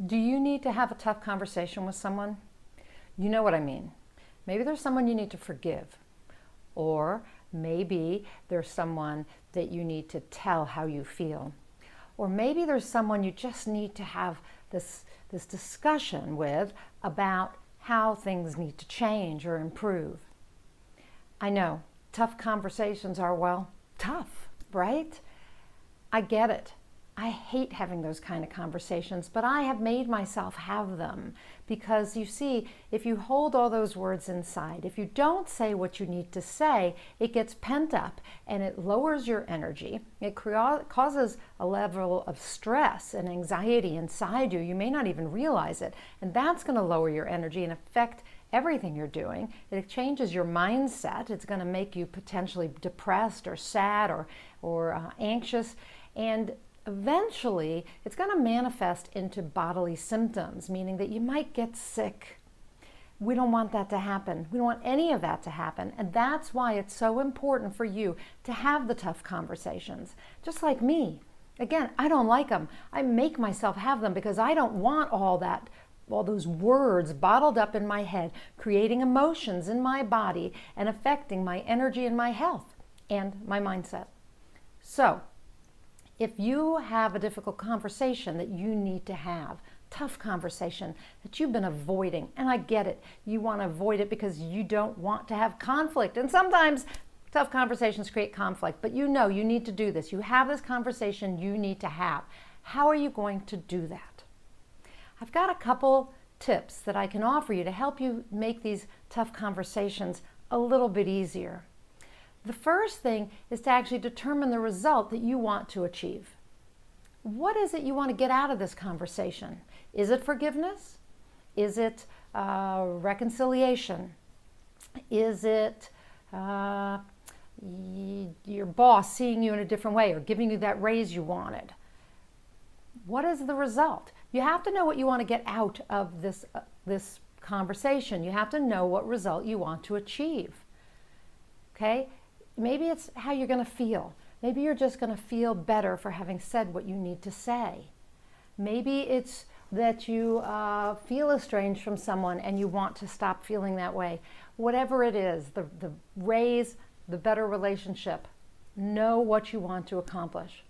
Do you need to have a tough conversation with someone? You know what I mean. Maybe there's someone you need to forgive, or maybe there's someone that you need to tell how you feel, or maybe there's someone you just need to have this discussion with about how things need to change or improve. I know, tough conversations are, well, tough, right? I get it. I hate having those kind of conversations, but I have made myself have them because you see, if you hold all those words inside, if you don't say what you need to say, it gets pent up and it lowers your energy. It causes a level of stress and anxiety inside you. You may not even realize it, and that's going to lower your energy and affect everything you're doing. It changes your mindset. It's going to make you potentially depressed or sad or anxious, and eventually, it's going to manifest into bodily symptoms, meaning that you might get sick. We don't want that to happen. We don't want any of that to happen. And that's why it's so important for you to have the tough conversations. Just like me. Again, I don't like them. I make myself have them because I don't want all those words bottled up in my head, creating emotions in my body and affecting my energy and my health and my mindset. So, if you have a difficult conversation that you need to have, tough conversation that you've been avoiding, and I get it, you want to avoid it because you don't want to have conflict. And sometimes tough conversations create conflict, but you know you need to do this. You have this conversation you need to have. How are you going to do that? I've got a couple tips that I can offer you to help you make these tough conversations a little bit easier. The first thing is to actually determine the result that you want to achieve. What is it you want to get out of this conversation? Is it forgiveness? Is it reconciliation? Is it your boss seeing you in a different way or giving you that raise you wanted? What is the result? You have to know what you want to get out of this conversation. You have to know what result you want to achieve. Okay? Maybe it's how you're going to feel. Maybe you're just going to feel better for having said what you need to say. Maybe it's that you feel estranged from someone and you want to stop feeling that way. Whatever it is, the raise, the better relationship, know what you want to accomplish.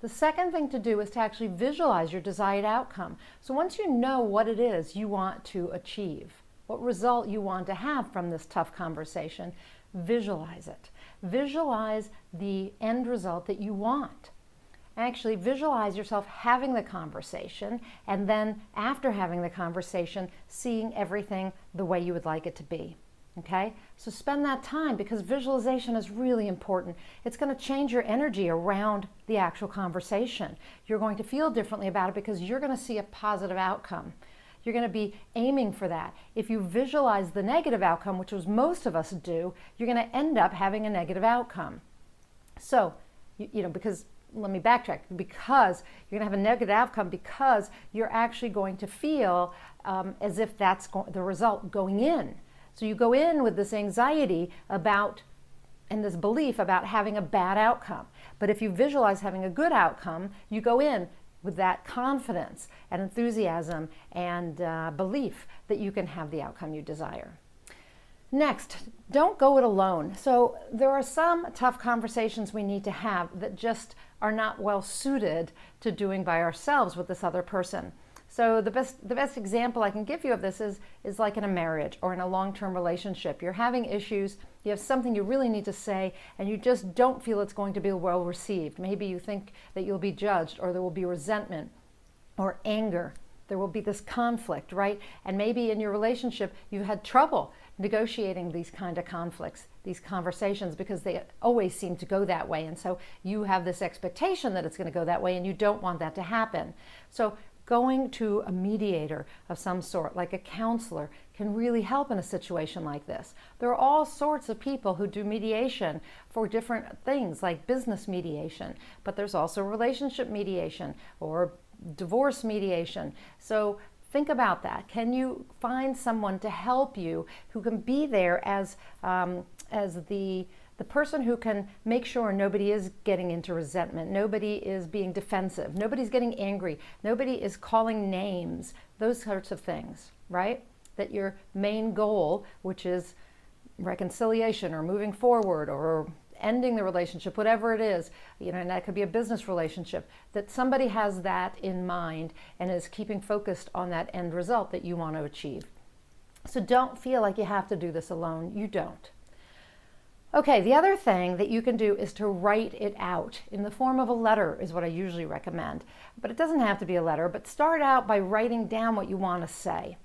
The second thing to do is to actually visualize your desired outcome. So once you know what it is you want to achieve, what result you want to have from this tough conversation, visualize it. Visualize the end result that you want. Actually, visualize yourself having the conversation, and then after having the conversation, seeing everything the way you would like it to be. Okay? So spend that time because visualization is really important. It's going to change your energy around the actual conversation. You're going to feel differently about it because you're going to see a positive outcome. You're going to be aiming for that. If you visualize the negative outcome, which is most of us do, you're going to end up having a negative outcome. So, because, let me backtrack, because you're going to have a negative outcome because you're actually going to feel as if that's the result going in. So you go in with this anxiety about and this belief about having a bad outcome. But if you visualize having a good outcome, you go in with that confidence and enthusiasm and belief that you can have the outcome you desire. Next, don't go it alone. So there are some tough conversations we need to have that just are not well suited to doing by ourselves with this other person. So the best example I can give you of this is like in a marriage or in a long-term relationship. You're having issues, you have something you really need to say, and you just don't feel it's going to be well received. Maybe you think that you'll be judged, or there will be resentment or anger. There will be this conflict, right? And maybe in your relationship you've had trouble negotiating these kind of conflicts, these conversations, because they always seem to go that way. And so you have this expectation that it's going to go that way, and you don't want that to happen. So going to a mediator of some sort, like a counselor, can really help in a situation like this. There are all sorts of people who do mediation for different things, like business mediation, but there's also relationship mediation or divorce mediation. So think about that. Can you find someone to help you who can be there as the The person who can make sure nobody is getting into resentment, nobody is being defensive, nobody's getting angry, nobody is calling names, those sorts of things, right? That your main goal, which is reconciliation or moving forward or ending the relationship, whatever it is, and that could be a business relationship, that somebody has that in mind and is keeping focused on that end result that you want to achieve. So don't feel like you have to do this alone. You don't. Okay, the other thing that you can do is to write it out in the form of a letter is what I usually recommend. But it doesn't have to be a letter, but start out by writing down what you want to say.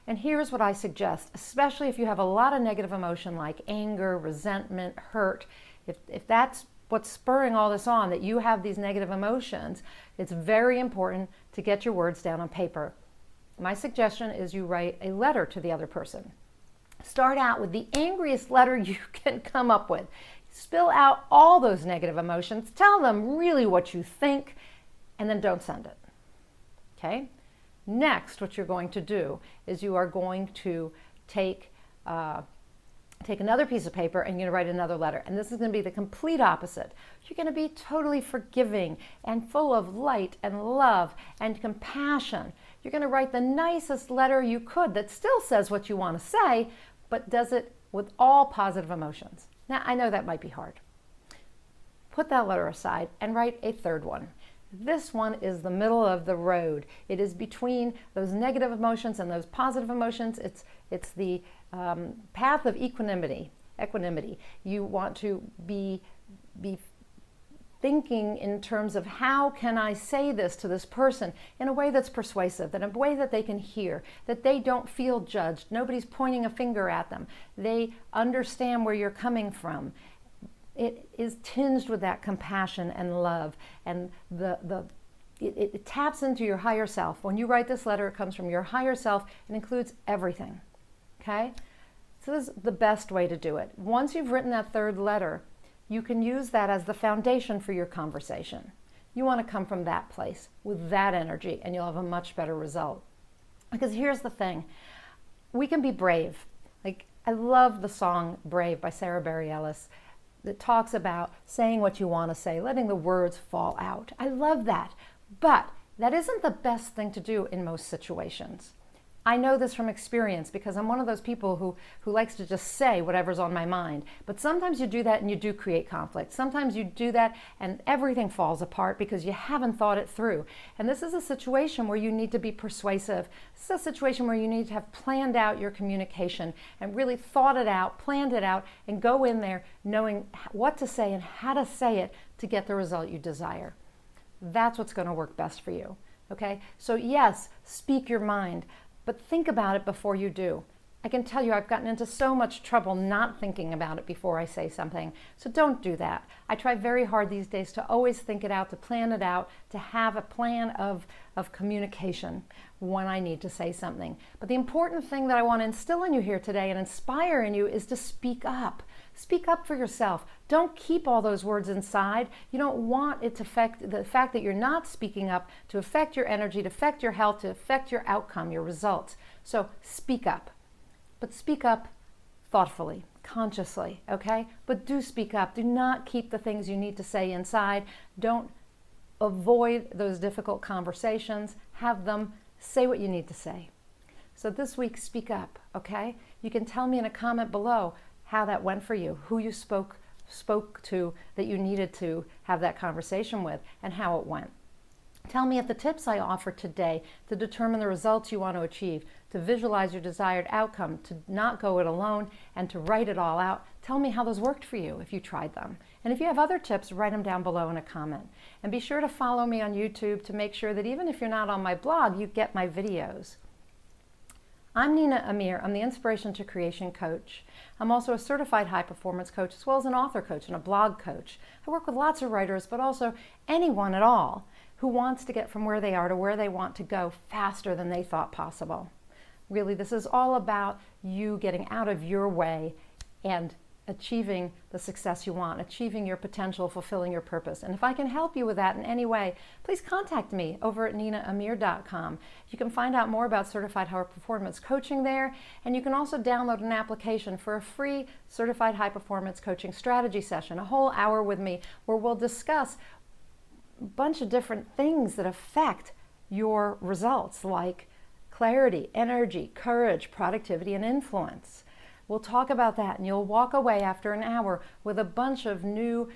And here's what I suggest, especially if you have a lot of negative emotion like anger, resentment, hurt. If that's what's spurring all this on, that you have these negative emotions, it's very important to get your words down on paper. My suggestion is you write a letter to the other person. Start out with the angriest letter you can come up with. Spill out all those negative emotions. Tell them really what you think, and then don't send it. Okay? Next, what you're going to do is you are going to take another piece of paper and you're going to write another letter. And this is going to be the complete opposite. You're going to be totally forgiving and full of light and love and compassion. You're going to write the nicest letter you could that still says what you want to say, but does it with all positive emotions. Now, I know that might be hard. Put that letter aside and write a third one. This one is the middle of the road. It is between those negative emotions and those positive emotions. It's the path of equanimity. You want to be thinking in terms of how can I say this to this person in a way that's persuasive, in a way that they can hear, that they don't feel judged. Nobody's pointing a finger at them. They understand where you're coming from. It is tinged with that compassion and love, and it taps into your higher self. When you write this letter, it comes from your higher self and includes everything. Okay? So this is the best way to do it. Once you've written that third letter, you can use that as the foundation for your conversation. You want to come from that place with that energy, and you'll have a much better result. Because here's the thing. We can be brave. Like, I love the song Brave by Sarah Bareilles that talks about saying what you want to say, letting the words fall out. I love that. But that isn't the best thing to do in most situations. I know this from experience because I'm one of those people who likes to just say whatever's on my mind. But sometimes you do that and you do create conflict. Sometimes you do that and everything falls apart because you haven't thought it through. And this is a situation where you need to be persuasive. This is a situation where you need to have planned out your communication and really thought it out, planned it out, and go in there knowing what to say and how to say it to get the result you desire. That's what's going to work best for you. Okay? So yes, speak your mind. But think about it before you do. I can tell you I've gotten into so much trouble not thinking about it before I say something. So don't do that. I try very hard these days to always think it out, to plan it out, to have a plan of communication when I need to say something. But the important thing that I want to instill in you here today and inspire in you is to speak up. Speak up for yourself. Don't keep all those words inside. You don't want it to affect the fact that you're not speaking up to affect your energy, to affect your health, to affect your outcome, your results. So speak up. But speak up thoughtfully, consciously, okay? But do speak up. Do not keep the things you need to say inside. Don't avoid those difficult conversations. Have them. Say what you need to say. So this week, speak up, okay? You can tell me in a comment below how that went for you, who you spoke to that you needed to have that conversation with, and how it went. Tell me if the tips I offer today to determine the results you want to achieve, to visualize your desired outcome, to not go it alone, and to write it all out, tell me how those worked for you if you tried them. And if you have other tips, write them down below in a comment. And be sure to follow me on YouTube to make sure that even if you're not on my blog, you get my videos. I'm Nina Amir. I'm the Inspiration to Creation coach. I'm also a certified high performance coach as well as an author coach and a blog coach. I work with lots of writers, but also anyone at all who wants to get from where they are to where they want to go faster than they thought possible. Really, this is all about you getting out of your way and achieving the success you want, achieving your potential, fulfilling your purpose. And if I can help you with that in any way, please contact me over at ninaamir.com. You can find out more about Certified High Performance Coaching there, and you can also download an application for a free Certified High Performance Coaching strategy session, a whole hour with me where we'll discuss a bunch of different things that affect your results, like clarity, energy, courage, productivity, and influence. We'll talk about that, and you'll walk away after an hour with a bunch of new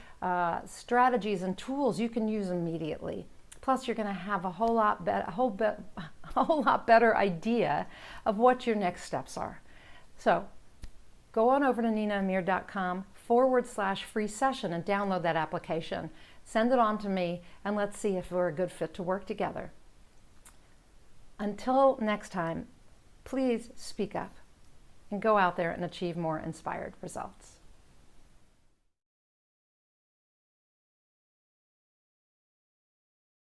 strategies and tools you can use immediately. Plus, you're going to have a whole lot better idea of what your next steps are. So, go on over to ninaamir.com/free session and download that application. Send it on to me, and let's see if we're a good fit to work together. Until next time, please speak up and go out there and achieve more inspired results.